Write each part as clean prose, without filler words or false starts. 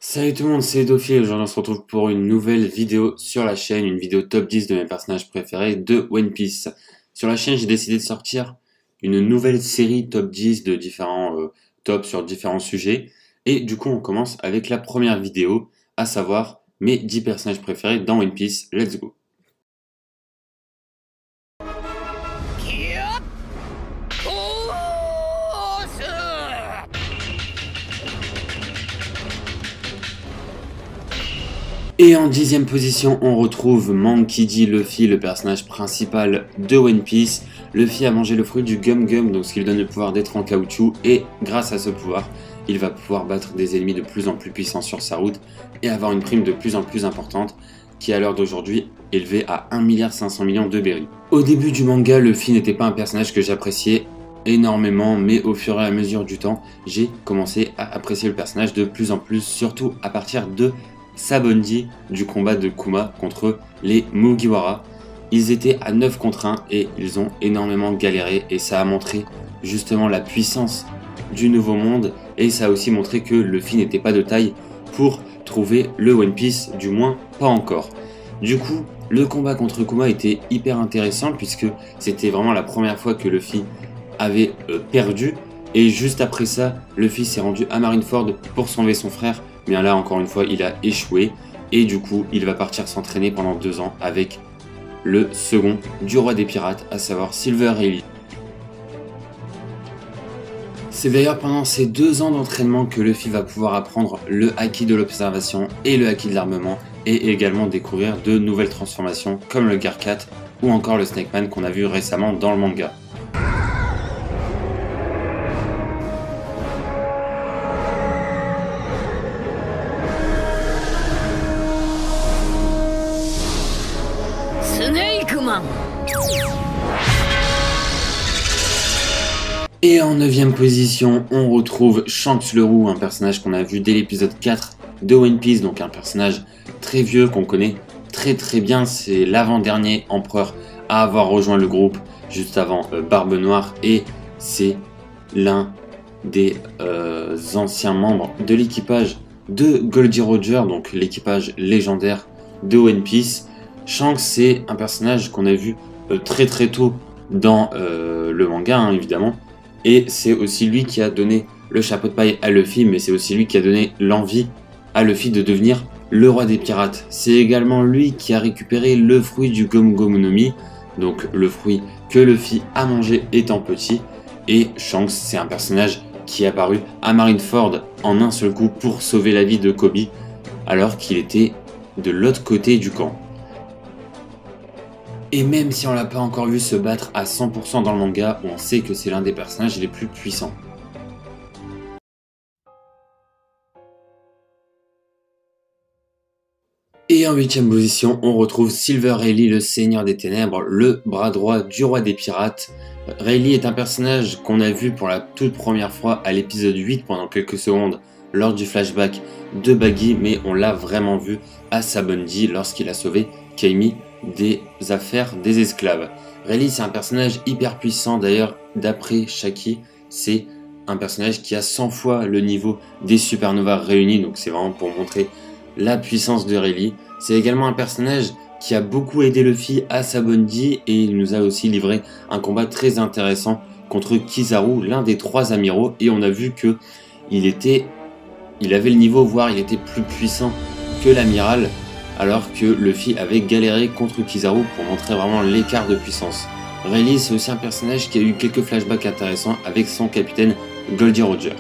Salut tout le monde, c'est Dofi et aujourd'hui on se retrouve pour une nouvelle vidéo sur la chaîne, une vidéo top 10 de mes personnages préférés de One Piece. Sur la chaîne, j'ai décidé de sortir une nouvelle série top 10 de différents tops sur différents sujets. Et du coup, on commence avec la première vidéo, à savoir mes 10 personnages préférés dans One Piece. Let's go! Et en 10e position, on retrouve Monkey D. Luffy, le personnage principal de One Piece. Luffy a mangé le fruit du Gum Gum, donc ce qui lui donne le pouvoir d'être en caoutchouc, et grâce à ce pouvoir, il va pouvoir battre des ennemis de plus en plus puissants sur sa route et avoir une prime de plus en plus importante, qui est à l'heure d'aujourd'hui élevée à 1,5 milliard de berries. Au début du manga, Luffy n'était pas un personnage que j'appréciais énormément, mais au fur et à mesure du temps, j'ai commencé à apprécier le personnage de plus en plus, surtout à partir de Sabaody du combat de Kuma contre les Mugiwara. Ils étaient à 9 contre 1 et ils ont énormément galéré et ça a montré justement la puissance du nouveau monde et ça a aussi montré que Luffy n'était pas de taille pour trouver le One Piece, du moins pas encore. Du coup, le combat contre Kuma était hyper intéressant puisque c'était vraiment la première fois que Luffy avait perdu et juste après ça, Luffy s'est rendu à Marineford pour sauver son frère. Bien là, encore une fois, il a échoué. Et du coup, il va partir s'entraîner pendant 2 ans avec le second du roi des pirates, à savoir Silver Rayleigh. C'est d'ailleurs pendant ces 2 ans d'entraînement que Luffy va pouvoir apprendre le haki de l'observation et le haki de l'armement, et également découvrir de nouvelles transformations comme le Garcat ou encore le Snake Man qu'on a vu récemment dans le manga. Et en 9e position, on retrouve Shanks le Roux, un personnage qu'on a vu dès l'épisode 4 de One Piece, donc un personnage très vieux qu'on connaît très bien. C'est l'avant-dernier empereur à avoir rejoint le groupe juste avant Barbe Noire et c'est l'un des anciens membres de l'équipage de Goldie Roger, donc l'équipage légendaire de One Piece. Shanks, c'est un personnage qu'on a vu très tôt dans le manga, hein, évidemment. Et c'est aussi lui qui a donné le chapeau de paille à Luffy, mais c'est aussi lui qui a donné l'envie à Luffy de devenir le roi des pirates. C'est également lui qui a récupéré le fruit du Gomu Gomu no Mi, donc le fruit que Luffy a mangé étant petit. Et Shanks, c'est un personnage qui est apparu à Marineford en un seul coup pour sauver la vie de Kobe, alors qu'il était de l'autre côté du camp. Et même si on l'a pas encore vu se battre à 100% dans le manga, on sait que c'est l'un des personnages les plus puissants. Et en 8e position, on retrouve Silver Rayleigh, le Seigneur des Ténèbres, le bras droit du roi des pirates. Rayleigh est un personnage qu'on a vu pour la toute première fois à l'épisode 8 pendant quelques secondes lors du flashback de Baggy, mais on l'a vraiment vu à Sabaody lorsqu'il a sauvé Kaimi des affaires des esclaves. Rayleigh, c'est un personnage hyper puissant, d'ailleurs d'après Shaki, c'est un personnage qui a 100 fois le niveau des supernovas réunis, donc c'est vraiment pour montrer la puissance de Rayleigh. C'est également un personnage qui a beaucoup aidé Luffy à Sabaody et il nous a aussi livré un combat très intéressant contre Kizaru, l'un des 3 amiraux, et on a vu que il avait le niveau, voire il était plus puissant que l'amiral, alors que Luffy avait galéré contre Kizaru pour montrer vraiment l'écart de puissance. Rayleigh, c'est aussi un personnage qui a eu quelques flashbacks intéressants avec son capitaine Goldie Roger.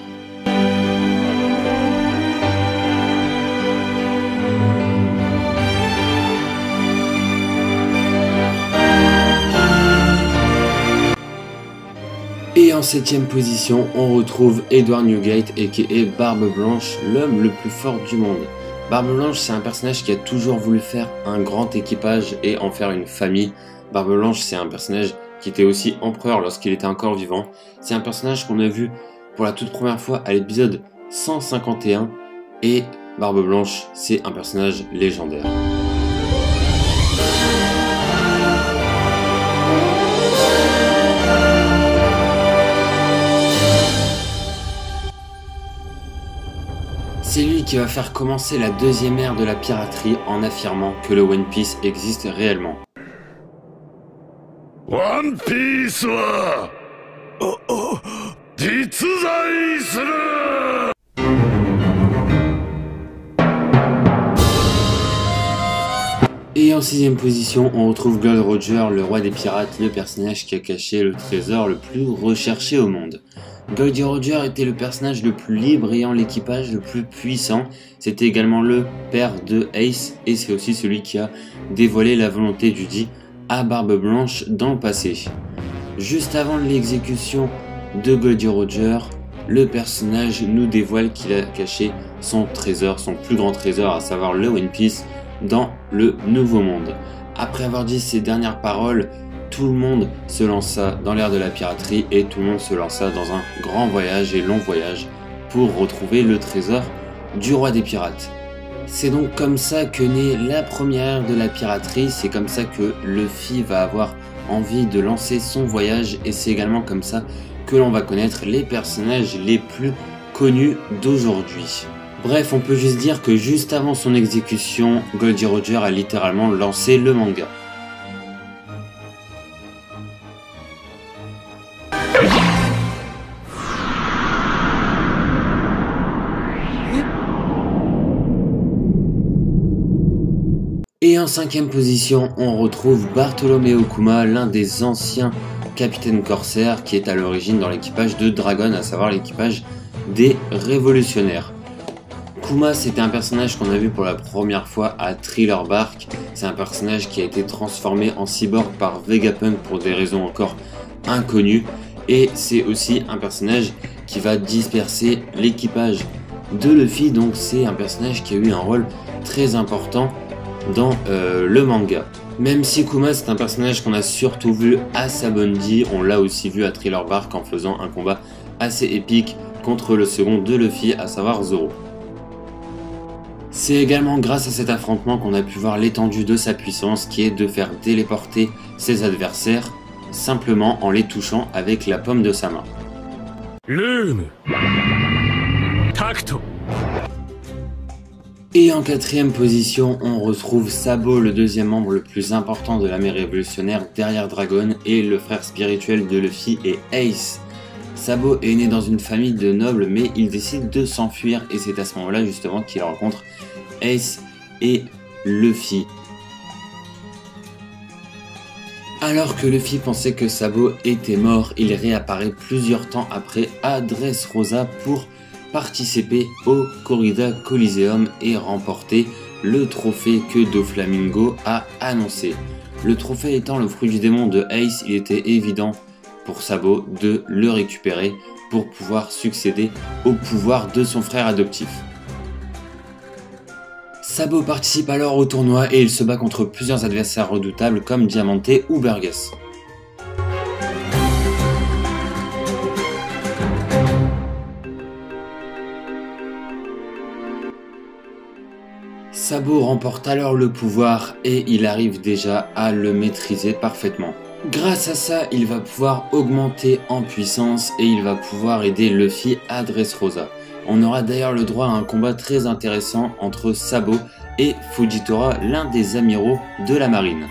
Et en 7e position, on retrouve Edward Newgate, aka Barbe Blanche, l'homme le plus fort du monde. Barbe Blanche, c'est un personnage qui a toujours voulu faire un grand équipage et en faire une famille. Barbe Blanche, c'est un personnage qui était aussi empereur lorsqu'il était encore vivant. C'est un personnage qu'on a vu pour la toute première fois à l'épisode 151 et Barbe Blanche, c'est un personnage légendaire. C'est lui qui va faire commencer la deuxième ère de la piraterie en affirmant que le One Piece existe réellement. One Piece wa jitsuzai suru. Et en 6ème position, on retrouve Gold Roger, le roi des pirates, le personnage qui a caché le trésor le plus recherché au monde. Goldie Roger était le personnage le plus libre ayant l'équipage le plus puissant. C'était également le père de Ace et c'est aussi celui qui a dévoilé la volonté du dit à Barbe Blanche dans le passé. Juste avant l'exécution de Goldie Roger, le personnage nous dévoile qu'il a caché son trésor, son plus grand trésor, à savoir le One Piece, dans le Nouveau Monde. Après avoir dit ces dernières paroles, tout le monde se lança dans l'ère de la piraterie et tout le monde se lança dans un grand voyage et long voyage pour retrouver le trésor du roi des pirates. C'est donc comme ça que naît la première ère de la piraterie, c'est comme ça que Luffy va avoir envie de lancer son voyage et c'est également comme ça que l'on va connaître les personnages les plus connus d'aujourd'hui. Bref, on peut juste dire que juste avant son exécution, Goldie Roger a littéralement lancé le manga. Et en 5ème position, on retrouve Bartholomew Kuma, l'un des anciens capitaines corsaires qui est à l'origine dans l'équipage de Dragon, à savoir l'équipage des révolutionnaires. Kuma, c'était un personnage qu'on a vu pour la première fois à Thriller Bark. C'est un personnage qui a été transformé en cyborg par Vegapunk pour des raisons encore inconnues. Et c'est aussi un personnage qui va disperser l'équipage de Luffy. Donc c'est un personnage qui a eu un rôle très important dans le manga. Même si Kuma c'est un personnage qu'on a surtout vu à Sabaody, on l'a aussi vu à Thriller Bark en faisant un combat assez épique contre le second de Luffy, à savoir Zoro. C'est également grâce à cet affrontement qu'on a pu voir l'étendue de sa puissance, qui est de faire téléporter ses adversaires simplement en les touchant avec la paume de sa main. Et en 4ème position, on retrouve Sabo, le deuxième membre le plus important de l'armée révolutionnaire derrière Dragon et le frère spirituel de Luffy et Ace. Sabo est né dans une famille de nobles mais il décide de s'enfuir et c'est à ce moment-là justement qu'il rencontre Ace et Luffy. Alors que Luffy pensait que Sabo était mort, il réapparaît plusieurs temps après à Dressrosa pour participer au Corrida Coliseum et remporter le trophée que Doflamingo a annoncé. Le trophée étant le fruit du démon de Ace, il était évident pour Sabo de le récupérer pour pouvoir succéder au pouvoir de son frère adoptif. Sabo participe alors au tournoi et il se bat contre plusieurs adversaires redoutables comme Diamante ou Burgess. Sabo remporte alors le pouvoir et il arrive déjà à le maîtriser parfaitement. Grâce à ça, il va pouvoir augmenter en puissance et il va pouvoir aider Luffy à Dressrosa. On aura d'ailleurs le droit à un combat très intéressant entre Sabo et Fujitora, l'un des amiraux de la marine.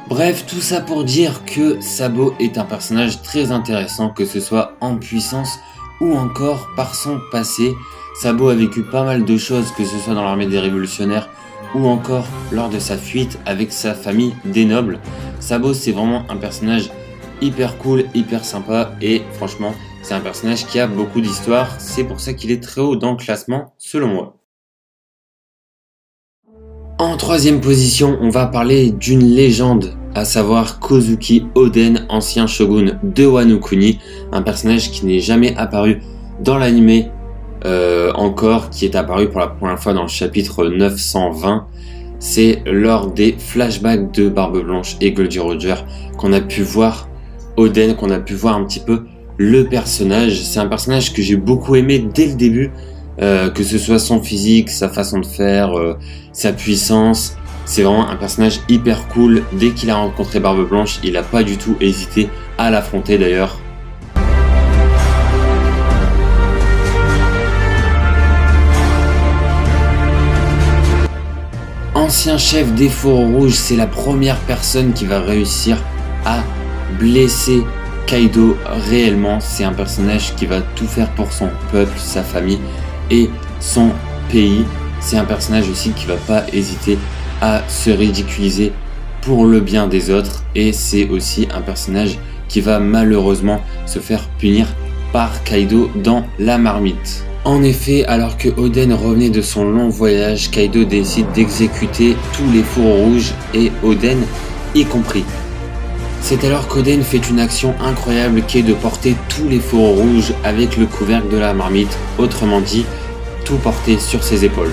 Bref, tout ça pour dire que Sabo est un personnage très intéressant, que ce soit en puissance ou encore par son passé. Sabo a vécu pas mal de choses, que ce soit dans l'armée des révolutionnaires ou encore lors de sa fuite avec sa famille des nobles. Sabo c'est vraiment un personnage hyper cool, hyper sympa et franchement c'est un personnage qui a beaucoup d'histoire, c'est pour ça qu'il est très haut dans le classement selon moi. En 3ème position, on va parler d'une légende, à savoir Kozuki Oden, ancien shogun de Wano Kuni, un personnage qui n'est jamais apparu dans l'anime encore, qui est apparu pour la première fois dans le chapitre 920. C'est lors des flashbacks de Barbe Blanche et Goldie Roger qu'on a pu voir Oden, qu'on a pu voir un petit peu le personnage. C'est un personnage que j'ai beaucoup aimé dès le début. que ce soit son physique, sa façon de faire, sa puissance. C'est vraiment un personnage hyper cool. Dès qu'il a rencontré Barbe Blanche, il n'a pas du tout hésité à l'affronter d'ailleurs. Ancien chef des Fourreaux Rouges, c'est la première personne qui va réussir à blesser Kaido réellement. C'est un personnage qui va tout faire pour son peuple, sa famille et son pays. C'est un personnage aussi qui va pas hésiter à se ridiculiser pour le bien des autres, et c'est aussi un personnage qui va malheureusement se faire punir par Kaido dans la marmite. En effet, alors que Oden revenait de son long voyage, Kaido décide d'exécuter tous les Fourreaux Rouges, et Oden y compris. C'est alors qu'Oden fait une action incroyable qui est de porter tous les Fourreaux Rouges avec le couvercle de la marmite, autrement dit, tout porter sur ses épaules.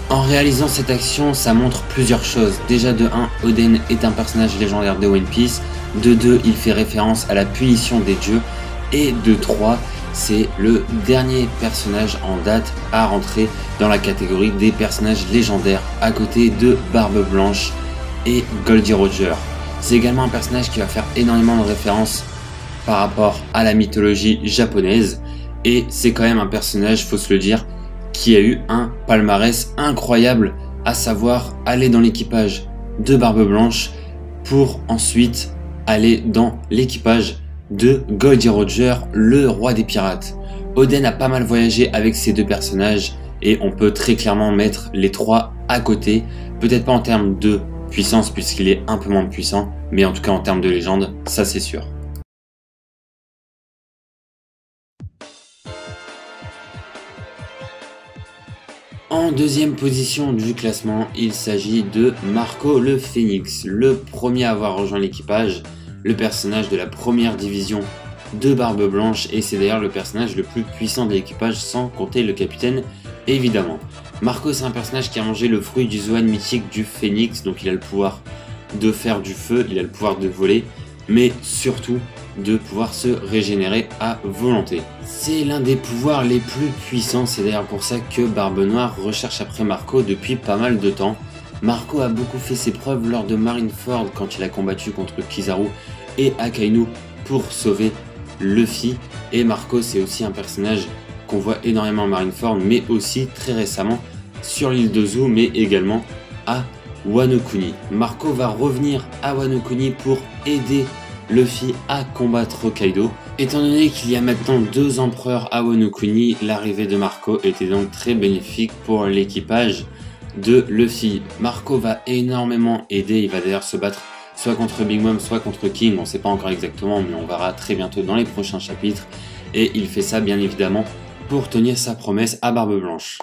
En réalisant cette action, ça montre plusieurs choses. Déjà de 1, Oden est un personnage légendaire de One Piece. De 2, il fait référence à la punition des dieux. Et de 3, c'est le dernier personnage en date à rentrer dans la catégorie des personnages légendaires, à côté de Barbe Blanche et Goldie Roger. C'est également un personnage qui va faire énormément de références par rapport à la mythologie japonaise. Et c'est quand même un personnage, faut se le dire, qui a eu un palmarès incroyable, à savoir aller dans l'équipage de Barbe Blanche pour ensuite aller dans l'équipage de Goldie Roger, le roi des pirates. Oden a pas mal voyagé avec ces deux personnages et on peut très clairement mettre les trois à côté, peut-être pas en termes de puissance puisqu'il est un peu moins puissant, mais en tout cas en termes de légende, ça c'est sûr. En deuxième position du classement, il s'agit de Marco le Phénix, le premier à avoir rejoint l'équipage, le personnage de la première division de Barbe Blanche, et c'est d'ailleurs le personnage le plus puissant de l'équipage sans compter le capitaine évidemment. Marco, c'est un personnage qui a mangé le fruit du Zoan mythique du Phénix, donc il a le pouvoir de faire du feu, il a le pouvoir de voler, mais surtout de pouvoir se régénérer à volonté. C'est l'un des pouvoirs les plus puissants, c'est d'ailleurs pour ça que Barbe Noire recherche après Marco depuis pas mal de temps. Marco a beaucoup fait ses preuves lors de Marineford quand il a combattu contre Kizaru et Akainu pour sauver Luffy, et Marco c'est aussi un personnage qu'on voit énormément à Marineford, mais aussi très récemment sur l'île de Zou, mais également à Wano Kuni. Marco va revenir à Wano Kuni pour aider Luffy à combattre Kaido. Étant donné qu'il y a maintenant 2 empereurs à Wano Kuni, l'arrivée de Marco était donc très bénéfique pour l'équipage de Luffy. Marco va énormément aider, il va d'ailleurs se battre soit contre Big Mom, soit contre King, on ne sait pas encore exactement, mais on verra très bientôt dans les prochains chapitres. Et il fait ça bien évidemment pour tenir sa promesse à Barbe Blanche.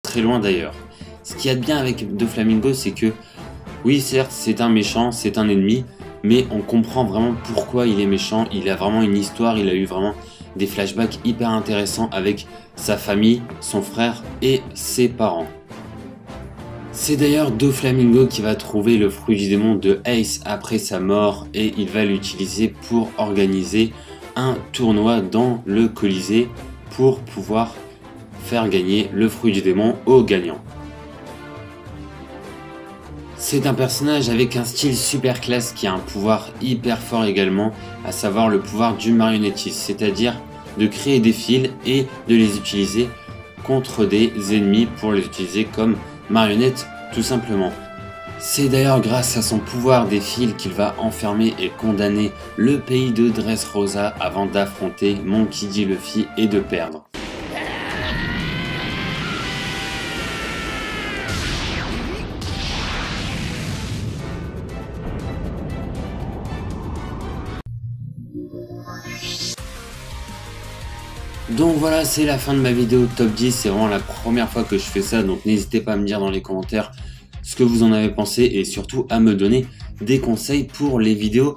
Très loin d'ailleurs. Ce qu'il y a de bien avec Doflamingo, c'est que oui, certes, c'est un méchant, c'est un ennemi, mais on comprend vraiment pourquoi il est méchant. Il a vraiment une histoire, il a eu vraiment des flashbacks hyper intéressants avec sa famille, son frère et ses parents. C'est d'ailleurs Doflamingo qui va trouver le fruit du démon de Ace après sa mort et il va l'utiliser pour organiser un tournoi dans le Colisée pour pouvoir faire gagner le fruit du démon au gagnant. C'est un personnage avec un style super classe qui a un pouvoir hyper fort également, à savoir le pouvoir du marionnettiste, c'est-à-dire de créer des fils et de les utiliser contre des ennemis pour les utiliser comme marionnettes tout simplement. C'est d'ailleurs grâce à son pouvoir des fils qu'il va enfermer et condamner le pays de Dressrosa avant d'affronter Monkey D. Luffy et de perdre. Donc voilà, c'est la fin de ma vidéo top 10, c'est vraiment la première fois que je fais ça, donc n'hésitez pas à me dire dans les commentaires ce que vous en avez pensé et surtout à me donner des conseils pour les vidéos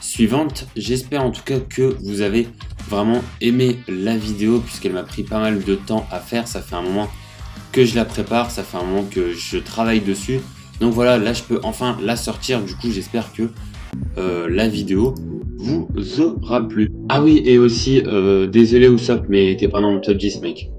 suivantes. J'espère en tout cas que vous avez vraiment aimé la vidéo puisqu'elle m'a pris pas mal de temps à faire, ça fait un moment que je la prépare, ça fait un moment que je travaille dessus. Donc voilà, là je peux enfin la sortir, du coup j'espère que la vidéo vous aura plu. Ah oui, et aussi, désolé Usopp, mais t'es pas dans mon top 10 mec.